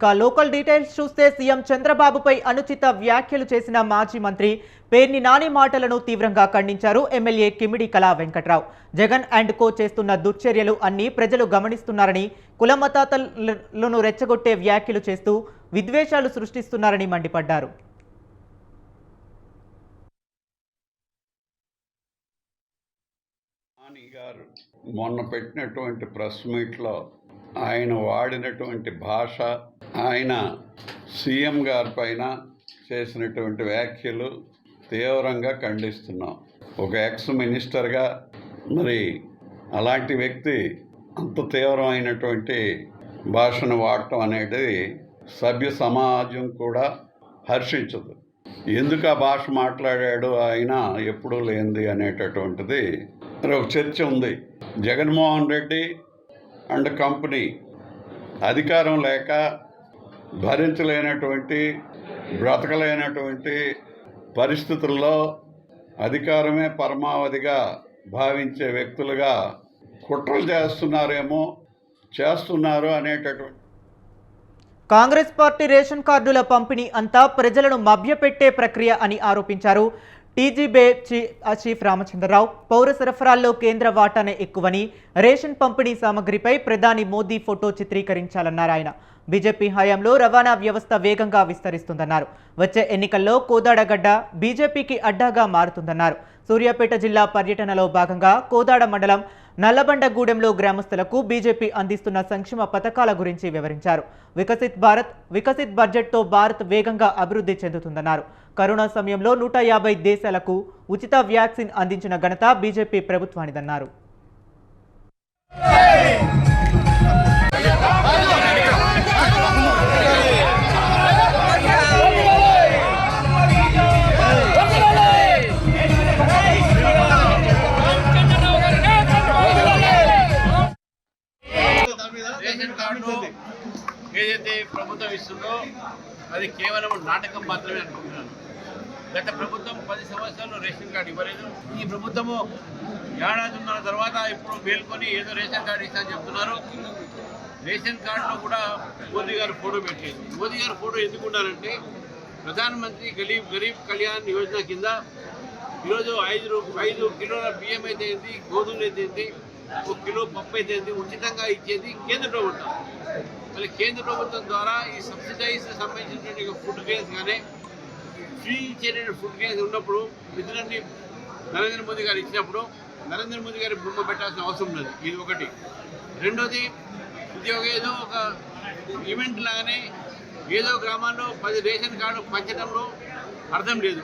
ఇక local details చూస్తే CM చంద్రబాబుపై అనుచిత వ్యాఖ్యలు చేసిన మాజీ మంత్రి పేర్ని నాని మాటలను తీవ్రంగా ఖండించారు MLA Kimidi Kala Venkatrao. Jagan and co చేస్తున్న దుశ్చర్యలు అన్ని ప్రజలు గమనిస్తున్నారని, కులమతాలను రెచ్చగొట్టే వ్యాఖ్యలు చేస్తూ విద్వేషాలు సృష్టిస్తున్నారని మండిపడ్డారు. మొన్న పెట్టినటువంటి ప్రెస్ మీట్లో ఆయన వాడినటువంటి భాష, ఆయన సీఎం గారి పైన చేసినటువంటి వ్యాఖ్యలు తీవ్రంగా ఖండిస్తున్నాం. ఒక ఎక్స్ మినిస్టర్గా మరి అలాంటి వ్యక్తి అంత తీవ్రమైనటువంటి భాషను వాడటం అనేది సభ్య సమాజం కూడా హర్షించదు. ఎందుకు ఆ భాష మాట్లాడాడు ఆయన ఎప్పుడూ లేనిది అనేటటువంటిది ఒక చర్చ ఉంది. జగన్మోహన్ రెడ్డి అండ్ కంపెనీ అధికారం లేక భరించలేనటువంటి, బ్రతకలేనటువంటి పరిస్థితుల్లో అధికారమే పరమావధిగా భావించే వ్యక్తులుగా కుట్రలు చేస్తున్నారు అనేటటువంటి. కాంగ్రెస్ పార్టీ రేషన్ కార్డుల పంపిణీ అంతా ప్రజలను మభ్యపెట్టే ప్రక్రియ అని ఆరోపించారు టీజీబే చీఫ్ రామచంద్రరావు. పౌర సరఫరాల్లో కేంద్ర వాటానే ఎక్కువని, రేషన్ పంపిణీ సామగ్రిపై ప్రధాని మోదీ ఫోటో చిత్రీకరించాలన్నారు ఆయన. బీజేపీ హయాంలో రవాణా వ్యవస్థ వేగంగా విస్తరిస్తుందన్నారు. వచ్చే ఎన్నికల్లో కోదాడగడ్డ బీజేపీకి అడ్డాగా మారుతుందన్నారు. సూర్యాపేట జిల్లా పర్యటనలో భాగంగా కోదాడ మండలం నల్లబండగూడెంలో గ్రామస్తులకు బీజేపీ అందిస్తున్న సంక్షేమ పథకాల గురించి వివరించారు. వికసిత్ బడ్జెట్తో భారత్ వేగంగా అభివృద్ధి చెందుతుందన్నారు. కరోనా సమయంలో 150 దేశాలకు ఉచిత వ్యాక్సిన్ అందించిన ఘనత బీజేపీ ప్రభుత్వానిదన్నారు. రేషన్ కార్డు ఏదైతే ప్రభుత్వం ఇస్తుందో అది కేవలం నాటకం మాత్రమే అనుకుంటున్నాను. గత ప్రభుత్వం 10 సంవత్సరాలు రేషన్ కార్డు ఇవ్వలేదు. ఈ ప్రభుత్వము ఏడాదిన్నర తర్వాత ఇప్పుడు మేల్కొని ఏదో రేషన్ కార్డు ఇస్తా అని చెప్తున్నారు. రేషన్ కార్డులో కూడా మోదీ గారు ఫోటో పెట్టేది. మోదీ గారు ఫోటో ఎందుకున్నారంటే ప్రధానమంత్రి గరీబ్ కళ్యాణ్ యోజన కింద ఈరోజు 5 కిలోల బియ్యం అయితే ఏంటి, గోధుమలు అయితే ఏంటి, 1 కిలో పప్పు అయితే ఏంటి ఉచితంగా ఇచ్చేది కేంద్ర ప్రభుత్వం. మళ్ళీ కేంద్ర ప్రభుత్వం ద్వారా ఈ సబ్సిడైజ్ సంబంధించినటువంటి ఫుడ్ గ్రెయిన్స్ కానీ ఫ్రీ ఇచ్చేటువంటి ఫుడ్ గ్రెయిన్స్ ఉన్నప్పుడు నిధులన్నీ నరేంద్ర మోదీ గారు ఇచ్చినప్పుడు నరేంద్ర మోదీ గారి బొమ్మ పెట్టాల్సిన అవసరం లేదు. ఇది ఒకటి. రెండోది, ఇది ఏదో ఒక ఈవెంట్ లాగానే ఏదో గ్రామాల్లో 10 రేషన్ కార్డు పంచడంలో అర్థం లేదు.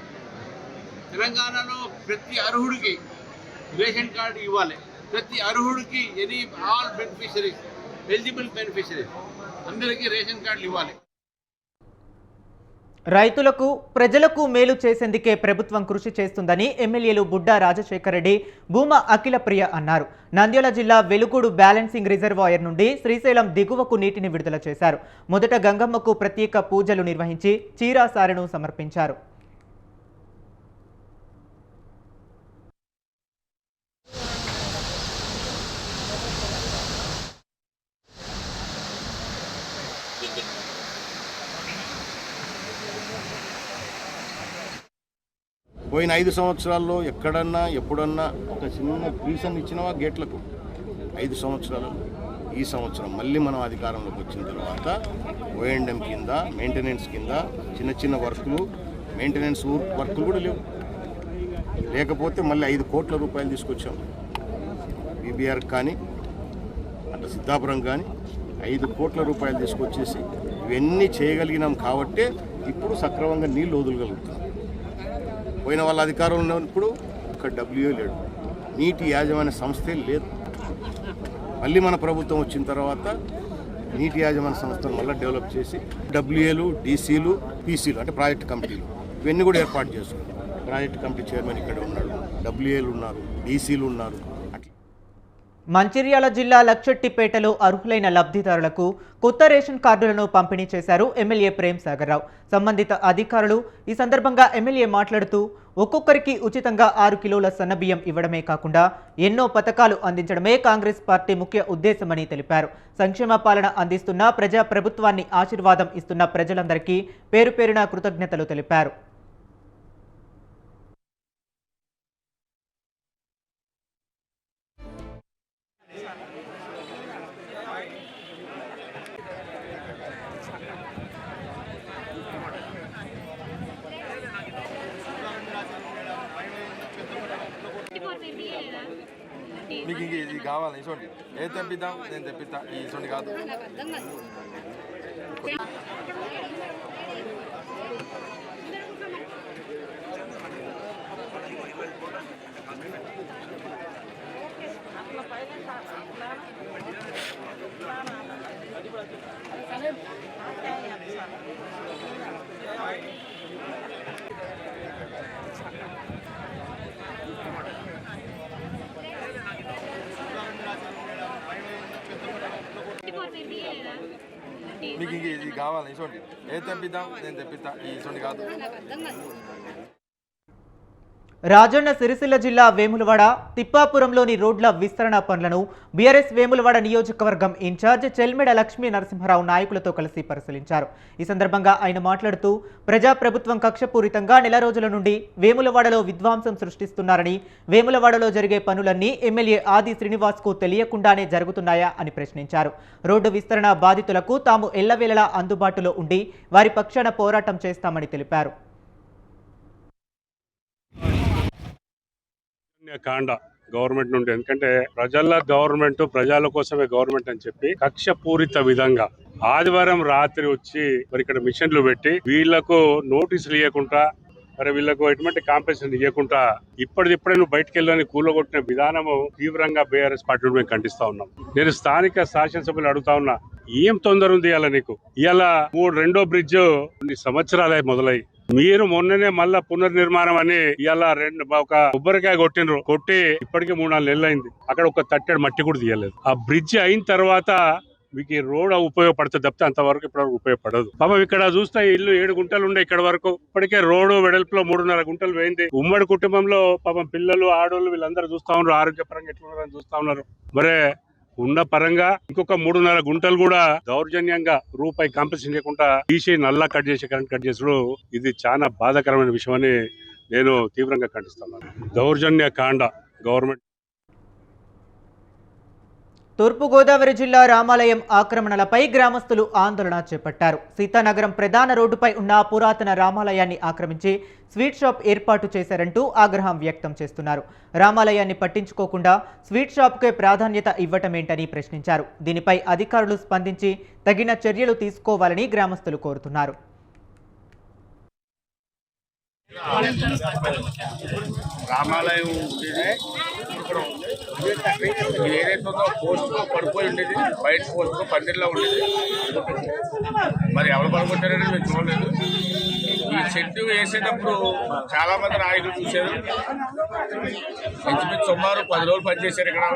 తెలంగాణలో ప్రతి అర్హుడికి రేషన్ కార్డు ఇవ్వాలి. ప్రతి అర్హుడికి ఆల్ బెనిఫిషరీస్, ఎలిజిబుల్ బెనిఫిషరీస్ అందరికీ రేషన్ కార్డులు ఇవ్వాలి. రైతులకు, ప్రజలకు మేలు చేసేందుకే ప్రభుత్వం కృషి చేస్తుందని ఎమ్మెల్యేలు బుడ్డా రాజశేఖర రెడ్డి, భూమా అఖిలప్రియ అన్నారు. నంద్యాల జిల్లా వెలుగూడు బ్యాలెన్సింగ్ రిజర్వాయర్ నుండి శ్రీశైలం దిగువకు నీటిని విడుదల చేశారు. మొదట గంగమ్మకు ప్రత్యేక పూజలు నిర్వహించి చీరాసారెను సమర్పించారు. పోయిన 5 సంవత్సరాల్లో ఎక్కడన్నా ఎప్పుడన్నా ఒక చిన్న రీజన్ ఇచ్చినవా గేట్లకు? 5 సంవత్సరాలు. ఈ సంవత్సరం మళ్ళీ మనం అధికారంలోకి వచ్చిన తర్వాత ఓఎండ్ఎం కింద మెయింటెనెన్స్ కింద చిన్న వర్కులు, మెయింటెనెన్స్ వర్కులు కూడా లేవు. లేకపోతే మళ్ళీ 5 కోట్ల రూపాయలు తీసుకొచ్చాం. బీబీఆర్ కానీ అట్లా సిద్ధాపురం కానీ 5 కోట్ల రూపాయలు తీసుకొచ్చేసి ఇవన్నీ చేయగలిగినాం కాబట్టే ఇప్పుడు సక్రమంగా నీళ్ళు వదలగలుగుతున్నాం. పోయిన వాళ్ళ అధికారంలో ఉన్నప్పుడు ఒక డబ్ల్యూఏ లేడు, నీటి యాజమాన్య సంస్థే లేదు. మళ్ళీ మన ప్రభుత్వం వచ్చిన తర్వాత నీటి యాజమాన్య సంస్థను మళ్ళీ డెవలప్ చేసి డబ్ల్యూఏలు, డీసీలు, పీసీలు అంటే ప్రాజెక్ట్ కమిటీలు ఇవన్నీ కూడా ఏర్పాటు చేసుకున్నాం. ప్రాజెక్ట్ కమిటీ చైర్మన్ ఇక్కడ ఉన్నాడు, డబ్ల్యూఏలు ఉన్నారు, డీసీలు ఉన్నారు. మంచిర్యాల జిల్లా లక్షెట్టిపేటలో అర్హులైన లబ్ధిదారులకు కొత్త రేషన్ కార్డులను పంపిణీ చేశారు ఎమ్మెల్యే ప్రేమ్ సాగర్ రావు. సంబంధిత అధికారులు ఈ సందర్భంగా ఎమ్మెల్యే మాట్లాడుతూ ఒక్కొక్కరికి ఉచితంగా 6 కిలోల సన్నబియ్యం ఇవ్వడమే కాకుండా ఎన్నో పథకాలు అందించడమే కాంగ్రెస్ పార్టీ ముఖ్య ఉద్దేశమని తెలిపారు. సంక్షేమ పాలన అందిస్తున్న ప్రజా ప్రభుత్వాన్ని ఆశీర్వాదం ఇస్తున్న ప్రజలందరికీ పేరు పేరున కృతజ్ఞతలు తెలిపారు. మీకు ఇంక ఇది కావాలి ఇసోండి ఏది తెప్పిద్దాం నేను తెప్పిస్తా ఈ ఇసోండి కాదు మీకు ఇంక ఇది కావాలి ఇసోండి ఏది తెప్పిద్దాం నేను తెప్పిస్తా ఈ ఇసోండి కాదు. రాజన్న సిరిసిల్ల జిల్లా వేములవాడ తిప్పాపురంలోని రోడ్ల విస్తరణ పనులను బీఆర్ఎస్ వేములవాడ నియోజకవర్గం ఇన్ఛార్జ్ చెల్మెడ లక్ష్మీ నరసింహారావు నాయకులతో కలిసి పరిశీలించారు. ఈ సందర్భంగా ఆయన మాట్లాడుతూ ప్రజాప్రభుత్వం కక్షపూరితంగా నెల రోజుల నుండి వేములవాడలో విధ్వంసం సృష్టిస్తున్నారని, వేములవాడలో జరిగే పనులన్నీ ఎమ్మెల్యే ఆది శ్రీనివాస్కు తెలియకుండానే జరుగుతున్నాయా అని ప్రశ్నించారు. రోడ్డు విస్తరణ బాధితులకు తాము ఎల్లవేళలా అందుబాటులో ఉండి వారి పక్షాన పోరాటం చేస్తామని తెలిపారు. కాండ గవర్నమెంట్ నుండి, ఎందుకంటే ప్రజల గవర్నమెంట్, ప్రజల కోసమే గవర్నమెంట్ అని చెప్పి కక్షపూరిత విధంగా ఆదివారం రాత్రి వచ్చి మరి ఇక్కడ మిషన్లు పెట్టి వీళ్లకు నోటీసులు ఇవ్వకుండా, మరి వీళ్లకు ఎటువంటి కాంపెన్సేషన్ ఇవ్వకుండా ఇప్పుడే నువ్వు బయటకు వెళ్ళని కూలగొట్టిన విధానము తీవ్రంగా బీఆర్ఎస్ పార్టీ మేము ఖండిస్తా ఉన్నాం. నేను స్థానిక శాసనసభ్యులు అడుగుతా ఉన్నా, ఏం తొందర ఉంది ఇవాళ నీకు? ఇవాళ రెండో బ్రిడ్జ్ 2 సంవత్సరాలే మొదలై మీరు మొన్ననే మళ్ళా పునర్నిర్మాణం అని ఇవాళ ఒక కొబ్బరికాయ కొట్టి ఇప్పటికే 3-4 నెలలు అయింది. అక్కడ ఒక తట్టెడు మట్టి కూడా తీయలేదు. ఆ బ్రిడ్జ్ అయిన తర్వాత మీకు ఈ రోడ్ ఉపయోగపడుతుంది తప్పితే అంతవరకు ఇప్పటివరకు ఉపయోగపడదు. పాపం ఇక్కడ చూస్తే ఇల్లు 7 గుంటలు ఉండే ఇక్కడ వరకు, ఇప్పటికే రోడ్డు వెడల్పులో 3.5 గుంటలు పోయింది. ఉమ్మడి కుటుంబంలో పాపం పిల్లలు, ఆడోళ్ళు వీళ్ళందరూ చూస్తా ఉన్నారు, ఆరోగ్యపరంగా ఎట్లున్నారని చూస్తా ఉన్నారు. మరే ఉన్న పరంగా ఇంకొక 3.5 గుంటలు కూడా దౌర్జన్యంగా రూపాయి కాంపెన్సేషన్ చేయకుండా తీసి నల్లా కట్ చేసి కరెంట్ కట్ చేసుడు, ఇది చాలా బాధాకరమైన విషయం అని నేను తీవ్రంగా ఖండిస్తున్నాను. దౌర్జన్య కాండ గవర్నమెంట్. తూర్పుగోదావరి జిల్లా రామాలయం ఆక్రమణలపై గ్రామస్తులు ఆందోళన చేపట్టారు. సీతానగరం ప్రధాన రోడ్డుపై ఉన్న పురాతన రామాలయాన్ని ఆక్రమించి స్వీట్ షాప్ ఏర్పాటు చేశారంటూ ఆగ్రహం వ్యక్తం చేస్తున్నారు. రామాలయాన్ని పట్టించుకోకుండా స్వీట్ షాప్కే ప్రాధాన్యత ఇవ్వటమేంటని ప్రశ్నించారు. దీనిపై అధికారులు స్పందించి తగిన చర్యలు తీసుకోవాలని గ్రామస్తులు కోరుతున్నారు. రామాలయం ఏదైతే ఉందో పోస్ట్ పడిపోయి ఉండేది, బయట పోస్ట్ పందిరిలో ఉండేది. మరి ఎవరు పడుకుంటారని మేము చూడలేదు. ఈ చెట్టు వేసేటప్పుడు చాలా మంది నాయకులు చూశారు. ఇంచుమించు సుమారు 10 రోజులు పనిచేశారు ఇక్కడ.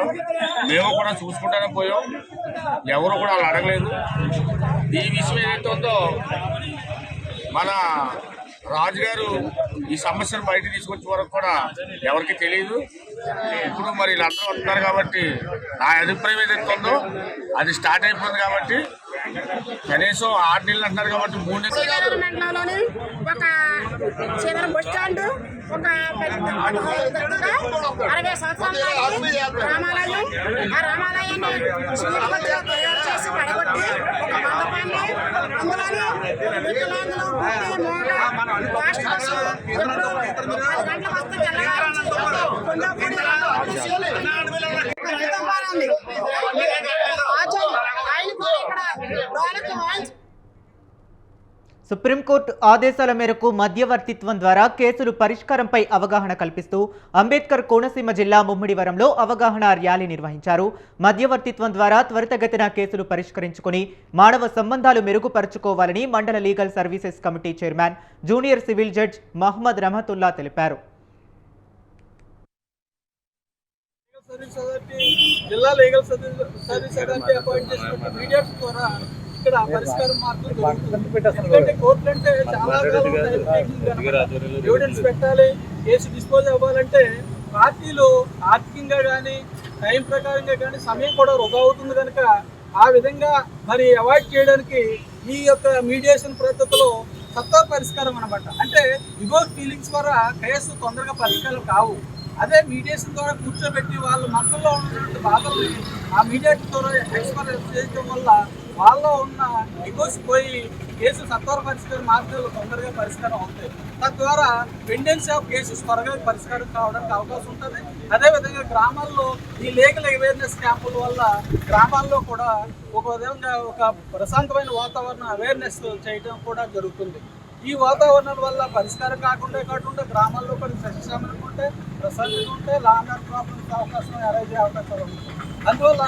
మేము కూడా చూసుకుంటానే పోయాం, ఎవరు కూడా వాళ్ళు అడగలేదు. ఈ విషయం ఏదైతే ఉందో మన రాజుగారు ఈ సమస్యను బయట తీసుకొచ్చే వరకు కూడా ఎవరికి తెలియదు. ఇప్పుడు మరి వీళ్ళందరూ వస్తున్నారు కాబట్టి నా అభిప్రాయం ఏదైతే ఉందో అది స్టార్ట్ అయిపోయింది కాబట్టి కనీసం 6 నెలలు అంటున్నారు కాబట్టి 3 నెలలు ఒక చివరి బస్ స్టాండ్, ఒక 60 సంవత్సరాల రామాలయం, ఆ రామాలయాన్ని తయారు చేసి పడగొట్టి ఒక మండపాన్ని అందులోని వికలాంగులు, లాస్ట్ బస్సు ఎప్పుడు 10 గంటలకు వస్తే సుప్రీంకోర్టు ఆదేశాల మేరకు మధ్యవర్తిత్వం ద్వారా కేసులు పరిష్కారంపై అవగాహన కల్పిస్తూ అంబేద్కర్ కోనసీమ జిల్లా ముమ్మిడివరంలో అవగాహన ర్యాలీ నిర్వహించారు. మధ్యవర్తిత్వం ద్వారా త్వరితగతిన కేసులు పరిష్కరించుకుని మానవ సంబంధాలు మెరుగుపరుచుకోవాలని మండల legal services committee chairman junior civil judge Mohammed Rahmatullah తెలిపారు. సర్వీస్ అథారిటీ, జిల్లా లీగల్ సర్వీస్ అథారిటీ అపాయింట్ చేసినటువంటి మీడియాస్ ద్వారా ఇక్కడ పరిష్కారం మార్గం జరుగుతుంది. ఎందుకంటే కోర్టులు అంటే చాలా ఎవిడెన్స్ పెట్టాలి, కేసు డిస్పోజ్ అవ్వాలంటే పార్టీలు ఆర్థికంగా కానీ టైం ప్రకారంగా కానీ సమయం కూడా వృధా అవుతుంది కనుక ఆ విధంగా మరి అవాయిడ్ చేయడానికి ఈ యొక్క మీడియేషన్ పద్ధతిలో సత్వర పరిష్కారం అనమాట. అంటే డివోర్స్ ఫీలింగ్స్ ద్వారా కేసు తొందరగా పరిష్కారం కావు. అదే మీడియేషన్ ద్వారా కూర్చోబెట్టి వాళ్ళ మనసులో ఉన్నటువంటి బాధల్ని ఆ మీడియేషన్ ద్వారా ఎక్స్ప్రెస్ చేయడం వల్ల వాళ్ళలో ఉన్న డివోర్స్ పోయి కేసు సత్వర పరిష్కార మార్గాలు తొందరగా పరిష్కారం అవుతాయి. తద్వారా పెండెన్సీ ఆఫ్ కేసెస్ త్వరగా పరిష్కారం కావడానికి అవకాశం ఉంటుంది. అదేవిధంగా గ్రామాల్లో ఈ లీగల్ అవేర్నెస్ క్యాంపుల వల్ల గ్రామాల్లో కూడా ఒక విధంగా ఒక ప్రశాంతమైన వాతావరణం అవేర్నెస్ చేయడం కూడా జరుగుతుంది. ఈ వాతావరణం వల్ల పరిష్కారం కాకుండా గ్రామాల్లో కూడా సస్యశామనంగా ఉంటే, ప్రశాంతంగా ఉంటే లా అండ్ ఆర్డర్ ప్రాబ్లమ్స్ అవకాశం అరైజ్ అయ్యే అవకాశాలు ఉంటాయి. అందువల్ల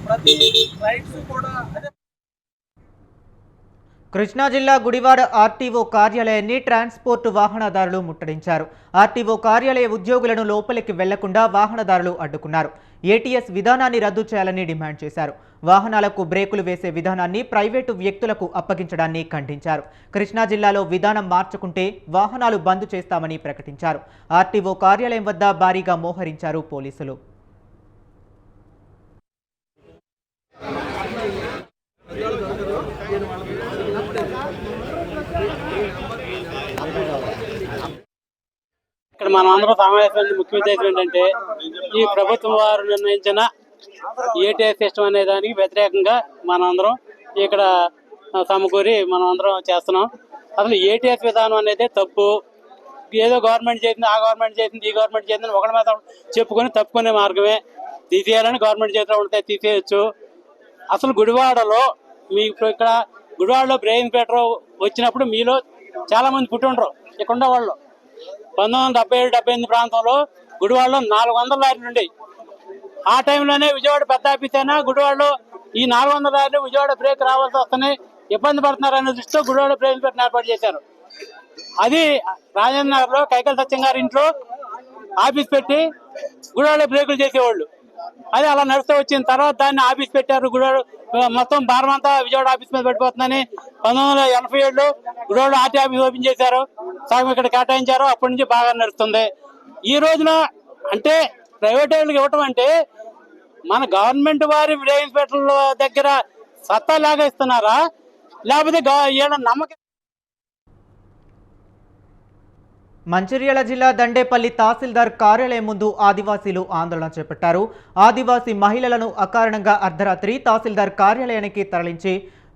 ప్రతి రైట్స్ కూడా అదే. కృష్ణా జిల్లా గుడివాడ ఆర్టీఓ కార్యాలయాన్ని ట్రాన్స్పోర్ట్ వాహనదారులు ముట్టడించారు. ఆర్టీఓ కార్యాలయ ఉద్యోగులను లోపలికి వెళ్లకుండా వాహనదారులు అడ్డుకున్నారు. ఏటీఎస్ విధానాన్ని రద్దు చేయాలని డిమాండ్ చేశారు. వాహనాలకు బ్రేకులు వేసే విధానాన్ని ప్రైవేటు వ్యక్తులకు అప్పగించడాన్ని ఖండించారు. కృష్ణా జిల్లాలో విధానం మార్చుకుంటే వాహనాలు బంద్ చేస్తామని ప్రకటించారు. ఆర్టీఓ కార్యాలయం వద్ద భారీగా మోహరించారు పోలీసులు. ఇక్కడ మనం అందరూ సమావేశానికి ముఖ్య ఉద్దేశం ఏంటంటే ఈ ప్రభుత్వం వారు నిర్ణయించిన ఏటీఎస్ సిస్టమ్ అనే దానికి వ్యతిరేకంగా మనం అందరం ఇక్కడ సమకూరి మనం అందరం చేస్తున్నాం. అసలు ఏటీఎస్ విధానం అనేది తప్పు. ఏదో గవర్నమెంట్ చేసింది, ఆ గవర్నమెంట్ చేసింది, ఈ గవర్నమెంట్ చేసింది ఒకటి మీద చెప్పుకొని తప్పుకునే మార్గమే. తీసేయాలని గవర్నమెంట్ చేతిలో ఉంటే తీసేయచ్చు. అసలు గుడివాడలో మీకు ఇక్కడ గుడివాడలో బ్రెయిన్ ఇన్స్పెక్టర్ వచ్చినప్పుడు మీలో చాలా మంది పుట్టి ఉండరు. ఇక్కడ ఉండేవాళ్ళు 1977-78 ప్రాంతంలో గుడివాడలో 400 లారీలు ఉండేవి. ఆ టైంలోనే విజయవాడ పెద్ద ఆఫీస్ అయినా గుడివాడలో ఈ 400 లారీలు విజయవాడ బ్రేక్ రావాల్సి వస్తున్నాయి, ఇబ్బంది పడుతున్నారనే దృష్టితో గుడివాడ బ్రేక్ ఇన్స్పెక్టర్ ఏర్పాటు చేశారు. అది రాజేంద్ర నగర్లో కైకల సత్యం గారి ఇంట్లో ఆఫీస్ పెట్టి గుడివాడలో బ్రేకులు చేసేవాళ్ళు. అది అలా నడుస్తూ వచ్చిన తర్వాత దాన్ని ఆఫీస్ పెట్టారు. గుడివాడ మొత్తం భారం అంతా విజయవాడ ఆఫీస్ మీద పడిపోతుందని 1987లో గుడివాడ ఆర్టీ ఆఫీస్ ఓపెన్ చేశారు. సగం ఇక్కడ కేటాయించారు. అప్పటి నుంచి బాగా నడుస్తుంది. ఈ రోజున అంటే ప్రైవేట్ వాళ్ళకి ఇవ్వటం అంటే మన గవర్నమెంట్ వారి బ్రేక్ ఇన్స్పెక్టర్ల దగ్గర సత్తా లాగా ఇస్తున్నారా, లేకపోతే నమ్మకం? మంచిర్యాల జిల్లా దండేపల్లి తహసీల్దార్ కార్యాలయం ముందు ఆదివాసీలు ఆందోళన చేపట్టారు. ఆదివాసీ మహిళలను అకారణంగా అర్ధరాత్రి తహసీల్దార్ కార్యాలయానికి తరలించి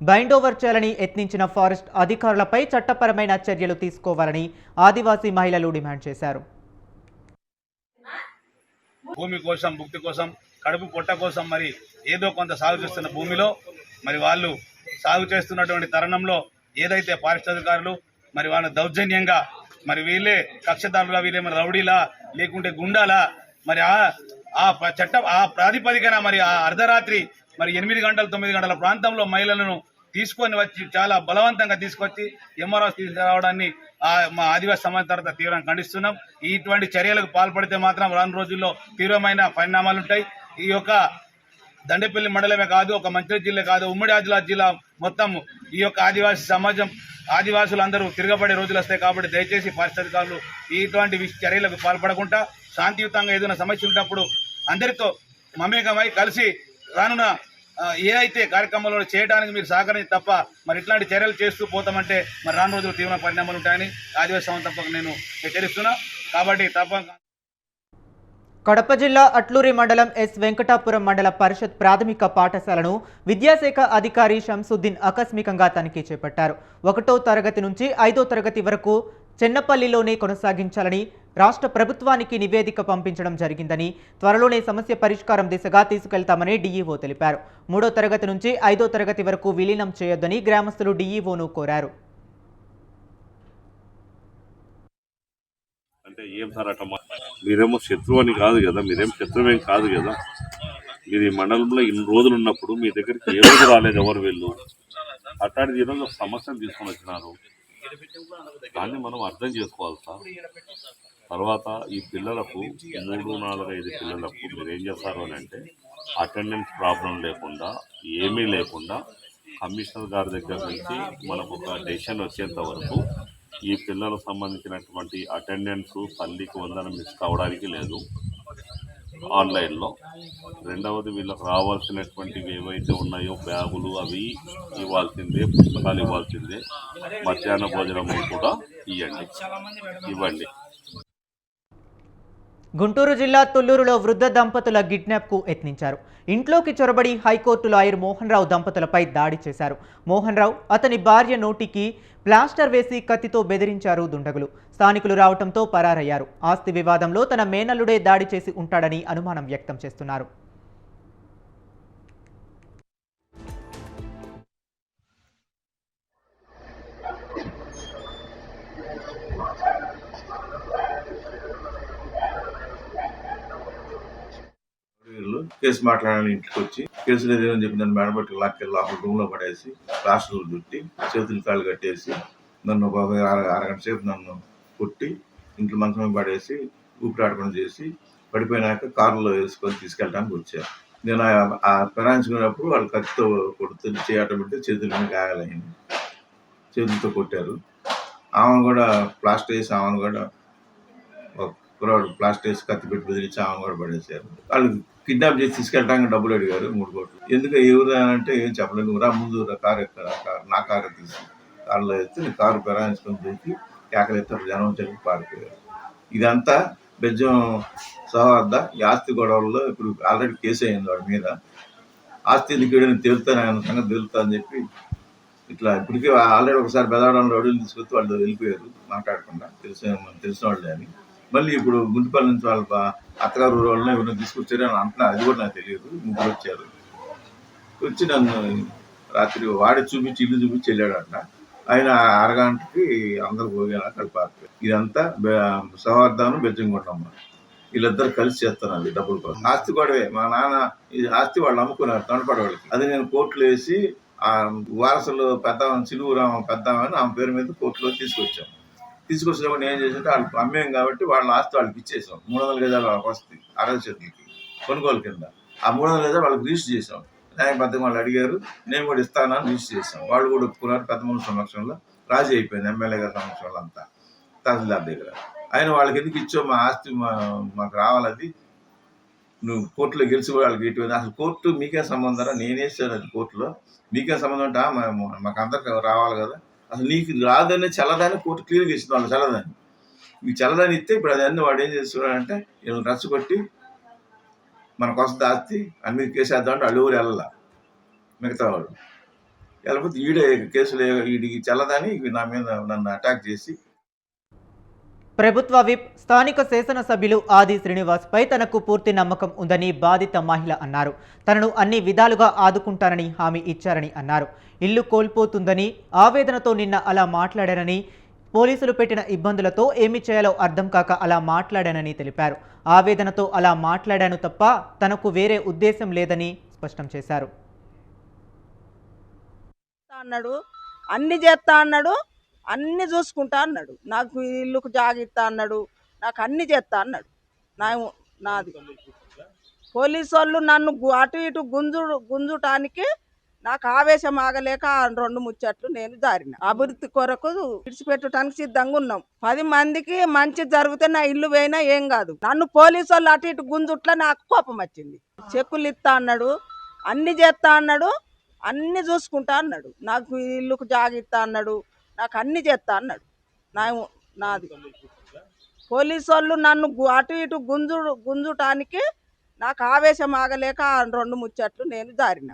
బైండ్ ఓవర్ చేయాలని యత్నించిన ఫారెస్ట్ అధికారులపై చట్టపరమైన చర్యలు తీసుకోవాలని ఆదివాసీ మహిళలు డిమాండ్ చేశారు. భూమి కోసం, భుక్తి కోసం, కడుపు పొట్ట కోసం మరి ఏదో కొంత సాగు చేస్తున్న భూమిలో మరి వాళ్ళు సాగు చేస్తున్నటువంటి తరుణంలో ఏదైతే ఫారెస్ట్ అధికారులు మరి వాళ్ళ దౌర్జన్యంగా మరి వీళ్ళే కక్షదారులుగా, వీళ్ళే మరి రౌడీలా లేకుంటే గుండాలా మరి ఆ ప్రాతిపదికన మరి ఆ అర్ధరాత్రి మరి 8 గంటల 9 గంటల ప్రాంతంలో మహిళలను తీసుకొని వచ్చి చాలా బలవంతంగా తీసుకొచ్చి ఎంఆర్ఓ తీసుకురావడాన్ని మా ఆదివాసీ సమాజం తర్వాత తీవ్రంగా ఖండిస్తున్నాం. ఇటువంటి చర్యలకు పాల్పడితే మాత్రం రాను రోజుల్లో తీవ్రమైన పరిణామాలు ఉంటాయి. ఈ యొక్క దండేపల్లి మండలమే కాదు, ఒక మంచిర్యాల జిల్లా కాదు, ఉమ్మడి ఆదిలాబాద్ జిల్లా మొత్తం ఈ యొక్క ఆదివాసీ సమాజం ఆదివాసులందరూ తిరగబడే రోజులు వస్తాయి. కాబట్టి దయచేసి ఫారెస్ట్ అధికారులు ఇటువంటి చర్యలకు పాల్పడకుండా శాంతియుతంగా ఏదైనా సమస్య ఉన్నప్పుడు అందరితో మమేకమై కలిసి రానున్న ఏదైతే కార్యక్రమాలు చేయడానికి మీరు సహకరించి తప్ప మరి ఇట్లాంటి చర్యలు చేస్తూ పోతామంటే మరి రాను రోజులు తీవ్ర పరిణామాలు ఉంటాయని ఆదివాసీ సమాజం తప్పక నేను హెచ్చరిస్తున్నా. కాబట్టి తప్పక కడప జిల్లా అట్లూరి మండలం ఎస్ వెంకటాపురం మండల పరిషత్ ప్రాథమిక పాఠశాలను విద్యాశాఖ అధికారి షంసుద్దీన్ ఆకస్మికంగా తనిఖీ చేపట్టారు. 1వ తరగతి నుంచి 5వ తరగతి వరకు చెన్నపల్లిలోనే కొనసాగించాలని రాష్ట్ర ప్రభుత్వానికి నివేదిక పంపించడం జరిగిందని, త్వరలోనే సమస్య పరిష్కారం దిశగా తీసుకెళ్తామని డీఈఓ తెలిపారు. 3వ తరగతి నుంచి 5వ తరగతి వరకు విలీనం చేయొద్దని గ్రామస్తులు డీఈఓను కోరారు. అంటే ఏం సార్ అట్లా మీరేమో శత్రువు అని కాదు కదా, మీరేం శత్రువేం కాదు కదా. మీరు ఈ మండలంలో ఇన్ని రోజులు ఉన్నప్పుడు మీ దగ్గరికి ఏ రోజు రాలేదు ఎవరు వీళ్ళు. అట్లాంటిది ఈరోజు సమస్యను తీసుకొని వచ్చినారు. దాన్ని మనం అర్థం చేసుకోవాలి సార్. తర్వాత ఈ పిల్లలకు 3, 4, 5 పిల్లలకు మీరు ఏం చేస్తారు అని అంటే అటెండెన్స్ ప్రాబ్లం లేకుండా ఏమీ లేకుండా కమిషనర్ గారి దగ్గర నుంచి మనకు ఒక డెసిషన్ వచ్చేంత వరకు ఈ పిల్లలకు సంబంధించినటువంటి అటెండెన్స్ తల్లికి వందనం మిస్ కావడానికి లేదు ఆన్లైన్లో. రెండవది వీళ్ళకి రావాల్సినటువంటివి ఏవైతే ఉన్నాయో బ్యాగులు అవి ఇవ్వాల్సిందే, పుస్తకాలు ఇవ్వాల్సిందే, మధ్యాహ్న భోజనము కూడా ఇవ్వండి. గుంటూరు జిల్లా తుళ్లూరులో వృద్ధ దంపతుల కిడ్నాప్కు యత్నించారు. ఇంట్లోకి చొరబడి హైకోర్టు లాయర్ మోహన్ రావు దంపతులపై దాడి చేశారు. మోహన్ రావు, అతని భార్య నోటికి ప్లాస్టర్ వేసి కత్తితో బెదిరించారు దుండగులు. స్థానికులు రావడంతో పరారయ్యారు. ఆస్తి వివాదంలో తన మేనల్లుడే దాడి చేసి ఉంటాడని అనుమానం వ్యక్తం చేస్తున్నారు. కేసు మాట్లాడాలని ఇంటికి వచ్చి కేసు లేదేమని చెప్పి నన్ను మేడబట్టి లాక్కెళ్ళి లోపల రూమ్లో పడేసి ప్లాస్టర్లు చుట్టి చేతులు కాళ్ళు కట్టేసి నన్ను ఒక అరగంట సేపు నన్ను కొట్టి ఇంట్లో మంచం పడేసి ఊపిరాడకుండా చేసి పడిపోయినాక కారులో వేసుకొని తీసుకెళ్ళడానికి వచ్చారు. నేను ఆ పెరాయించుకునేటప్పుడు వాళ్ళు కత్తితో కొడుతూ చేయటం పెడితే చేతుల మీద గాయాలయ్యింది. చేతులతో కొట్టారు. ఆమెను కూడా ప్లాస్టర్ వేసి ఆమెను కూడా కుర్రాడు ప్లాస్టర్ వేసి కత్తి పెట్టి బెదిరించి ఆమెను కూడా పడేసారు. వాళ్ళు కిడ్నాప్ చేసి తీసుకెళ్ళడానికి డబ్బులు అడిగారు 3 కోట్లు. ఎందుకు ఎవరు అంటే ఏం చెప్పలేదు. నువ్వు రా ముందు కారు ఎక్కడ నా కారు తీసి కారులో ఎత్తి నీ కారు పెరాయించుకొని దూకి కేకలెత్తారు. జనం చెప్పి పారిపోయారు. ఇదంతా బెజ్జం సౌహార్ద ఈ ఆస్తి గొడవల్లో ఇప్పుడు ఆల్రెడీ కేసు అయింది వాడి మీద. ఆస్తి ఎందుకు తేలుతాను ఆయన సంగతి తేలుతా అని చెప్పి ఇట్లా ఇప్పటికీ ఆల్రెడీ ఒకసారి బెదవడంలో అడుగులు తీసుకొచ్చి వాళ్ళు వెళ్ళిపోయారు మాట్లాడకుండా, తెలిసిన వాళ్ళే అని. మళ్ళీ ఇప్పుడు గుంటుపల్లి నుంచి వాళ్ళ అత్తగారు వాళ్ళని ఎవరైనా తీసుకొచ్చారు అని అంటున్నారు. అది కూడా నాకు తెలియదు. 3 వచ్చారు. వచ్చి నన్ను రాత్రి వాడి చూపించి ఇల్లు చూపించి వెళ్ళాడంట. ఆయన అరగంటకి అందరు పోయారు. అక్కడ పారిపోయారు. ఇదంతా సౌహార్దాను బెజ్జంకొండమ్మ వీళ్ళిద్దరు కలిసి చేస్తాను. అది డబ్బులు కోసం ఆస్తి గొడవే. మా నాన్న ఈ ఆస్తి వాళ్ళు అమ్ముకున్నారు తొండపడ వాళ్ళకి. అది నేను కోర్టులో వేసి ఆ వారసులు చిలువురామ పెద్దామని ఆమె పేరు మీద కోర్టులో తీసుకొచ్చినప్పుడు నేను చేసినట్టు వాళ్ళు అమ్మేం కాబట్టి వాళ్ళ ఆస్తి వాళ్ళకి ఇచ్చేసాం. 300 గజాలు వాళ్ళకి వస్తుంది 60 చేతులకి కొనుగోలు కింద. ఆ 300 గజాలు వాళ్ళకి రిజిస్టర్ చేసాం. న్యాయబద్ధంగా వాళ్ళు అడిగారు, నేను కూడా ఇస్తానని రిజిస్టర్ చేసాం. వాళ్ళు కూడా ఒప్పుకున్నారు. పెద్ద మనుషుల సమక్షంలో రాజీ అయిపోయింది. ఎమ్మెల్యే గారి సమక్షంలో అంతా తహసీల్దార్ దగ్గర. ఆయన వాళ్ళకి ఎందుకు ఇచ్చో మా ఆస్తి మాకు రావాలది నువ్వు కోర్టులో గెలిచి వాళ్ళకి ఇటు అసలు కోర్టు మీకే సంబంధం నేనేసాను. అది కోర్టులో మీకే సంబంధం అంటే మాకు అందరికి రావాలి కదా. అసలు నీకు రాదని చల్లదాన్ని కోర్టు క్లియర్గా ఇస్తుంది. వాళ్ళు చల్లదాన్ని మీకు చల్లదాన్ని ఇస్తే ఇప్పుడు అదన్నీ వాడు ఏం చేస్తున్నాడంటే వీళ్ళని రచ్చగొట్టి మనకు వస్తుంది ఆస్తి అన్ని కేసేద్దామంటే అడుగురు వెళ్ళాల మిగతా వాడు వెళ్ళకపోతే ఈడే కేసులు వీడికి చల్లదని నా మీద నన్ను అటాక్ చేసి. ప్రభుత్వ విప్ స్థానిక శాసనసభ్యులు ఆది శ్రీనివాస్పై తనకు పూర్తి నమ్మకం ఉందని బాధిత మహిళ అన్నారు. తనను అన్ని విధాలుగా ఆదుకుంటానని హామీ ఇచ్చారని అన్నారు. ఇల్లు కోల్పోతుందని ఆవేదనతో నిన్న అలా మాట్లాడానని, పోలీసులు పెట్టిన ఇబ్బందులతో ఏమి చేయాలో అర్థం కాక అలా మాట్లాడానని తెలిపారు. ఆవేదనతో అలా మాట్లాడాను తప్ప తనకు వేరే ఉద్దేశం లేదని స్పష్టం చేశారు. అన్నాడు అన్ని చేస్తా అన్నాడు, అన్ని చూసుకుంటా అన్నాడు. నాకు ఇల్లుకు జాగిస్తా అన్నాడు, నాకు అన్ని చేస్తా అన్నాడు. నాది పోలీసు వాళ్ళు నన్ను అటు ఇటు గుంజుటానికి నాకు ఆవేశం ఆగలేక 2 ముచ్చట్లు నేను జారిన. అభివృద్ధి కొరకు విడిచిపెట్టడానికి సిద్ధంగా ఉన్నాం. 10 మందికి మంచి జరిగితే నా ఇల్లు పోయినా ఏం కాదు. నన్ను పోలీసు వాళ్ళు అటు ఇటు గుంజుట్లా నాకు కోపం వచ్చింది. చెక్కులు ఇస్తా అన్నాడు, అన్ని చేస్తా అన్నాడు, అన్ని చూసుకుంటా అన్నాడు. నాకు ఇల్లుకు జాగిస్తా అన్నాడు, నాకు అన్ని చేస్తా అన్నాడు. నాది పోలీసు వాళ్ళు నన్ను అటు ఇటు గుంజుటానికి నాకు ఆవేశం ఆగలేక 2 ముచ్చట్లు నేను జారిన.